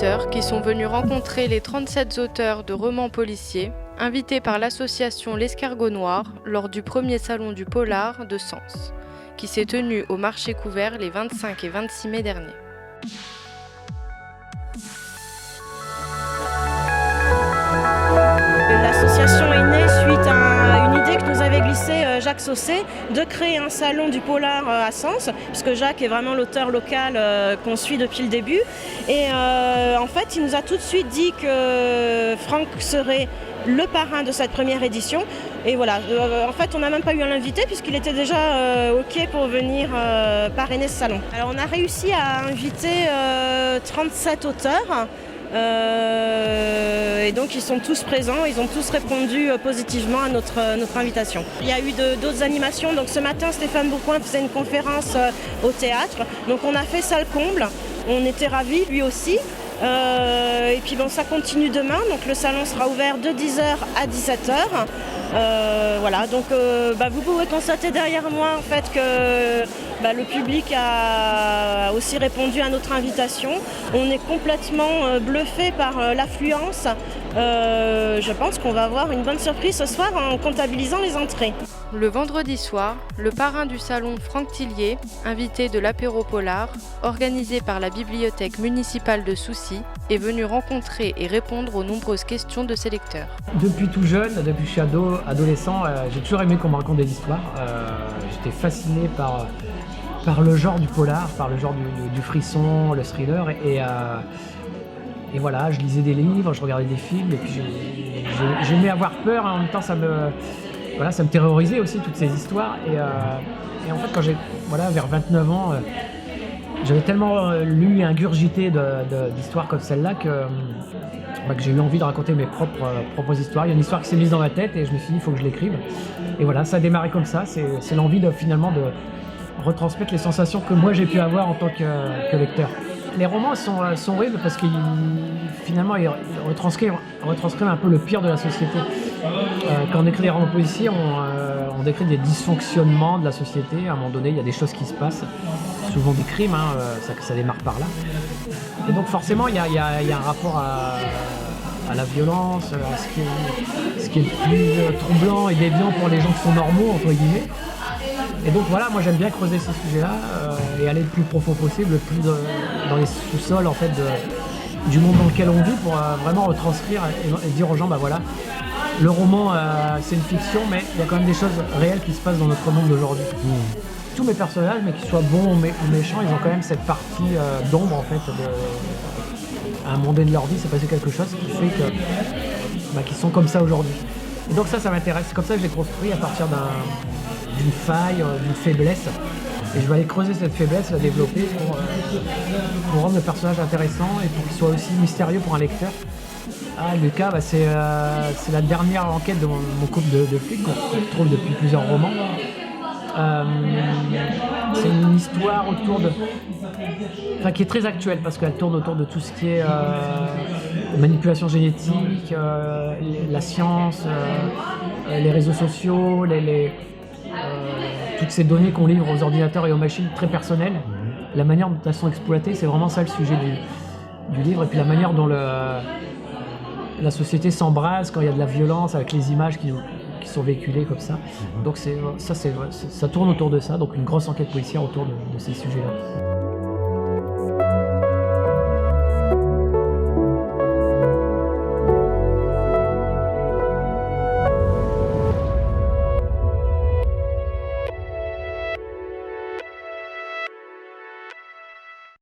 visiteurs qui sont venus rencontrer les 37 auteurs de romans policiers invités par l'association L'Escargot Noir lors du premier salon du polar de Sens, qui s'est tenu au marché couvert les 25 et 26 mai derniers. L'association est née suite à une idée que nous avait glissée Jacques Saucé de créer un salon du polar à Sens, puisque Jacques est vraiment l'auteur local qu'on suit depuis le début. Et en fait, il nous a tout de suite dit que Franck serait le parrain de cette première édition. Et voilà, en fait, on n'a même pas eu à l'inviter puisqu'il était déjà OK pour venir parrainer ce salon. Alors, on a réussi à inviter 37 auteurs. Et donc ils sont tous présents, ils ont tous répondu positivement à notre invitation. Il y a eu d'autres animations, donc ce matin Stéphane Bourcoing faisait une conférence au théâtre, donc on a fait salle comble, on était ravis lui aussi. Et puis bon, ça continue demain, donc le salon sera ouvert de 10h à 17h. Voilà, donc vous pouvez constater derrière moi en fait que le public a aussi répondu à notre invitation. On est complètement bluffé par l'affluence. Je pense qu'on va avoir une bonne surprise ce soir en comptabilisant les entrées. Le vendredi soir, le parrain du salon Franck Tillier, invité de l'apéro polar, organisé par la bibliothèque municipale de Soucy, est venu rencontrer et répondre aux nombreuses questions de ses lecteurs. Depuis tout jeune, depuis que je suis adolescent, j'ai toujours aimé qu'on me raconte des histoires. J'étais fasciné par le genre du polar, par le genre du frisson, le thriller. Et voilà, je lisais des livres, je regardais des films, et puis j'aimais avoir peur, en même temps ça me terrorisait aussi, toutes ces histoires. Et en fait, quand vers 29 ans, j'avais tellement lu et ingurgité d'histoires comme celle-là que j'ai eu envie de raconter mes propres histoires. Il y a une histoire qui s'est mise dans ma tête et je me suis dit, il faut que je l'écrive. Et voilà, ça a démarré comme ça. C'est l'envie finalement de retransmettre les sensations que moi j'ai pu avoir en tant que lecteur. Les romans sont horribles parce qu'ils finalement ils retranscrivent un peu le pire de la société. Quand on écrit des romans policiers, on décrit des dysfonctionnements de la société. À un moment donné, il y a des choses qui se passent, souvent des crimes, ça démarre par là. Et donc forcément, il y a un rapport à la violence, à ce qui est le plus troublant et déviant pour les gens qui sont normaux, entre guillemets. Et donc voilà, moi j'aime bien creuser ces sujets-là et aller le plus profond possible, le plus dans les sous-sols en fait du monde dans lequel on vit pour vraiment retranscrire et dire aux gens, voilà, le roman c'est une fiction, mais il y a quand même des choses réelles qui se passent dans notre monde d'aujourd'hui. Tous mes personnages, mais qu'ils soient bons ou méchants, ils ont quand même cette partie d'ombre en fait. À un moment donné de leur vie, c'est passé quelque chose qui fait que qu'ils sont comme ça aujourd'hui. Et donc ça m'intéresse. C'est comme ça que j'ai construit à partir d'une faille, d'une faiblesse. Et je vais aller creuser cette faiblesse, la développer pour rendre le personnage intéressant et pour qu'il soit aussi mystérieux pour un lecteur. Lucas, c'est la dernière enquête de mon couple de flics qu'on trouve depuis plusieurs romans. C'est une histoire qui est très actuelle parce qu'elle tourne autour de tout ce qui est manipulation génétique, la science, les réseaux sociaux, toutes ces données qu'on livre aux ordinateurs et aux machines très personnelles. La manière dont elles sont exploitées, c'est vraiment ça le sujet du livre. Et puis la manière dont la société s'embrase quand il y a de la violence avec les images qui sont véhiculées comme ça. Donc ça tourne autour de ça, donc une grosse enquête policière autour de ces sujets-là.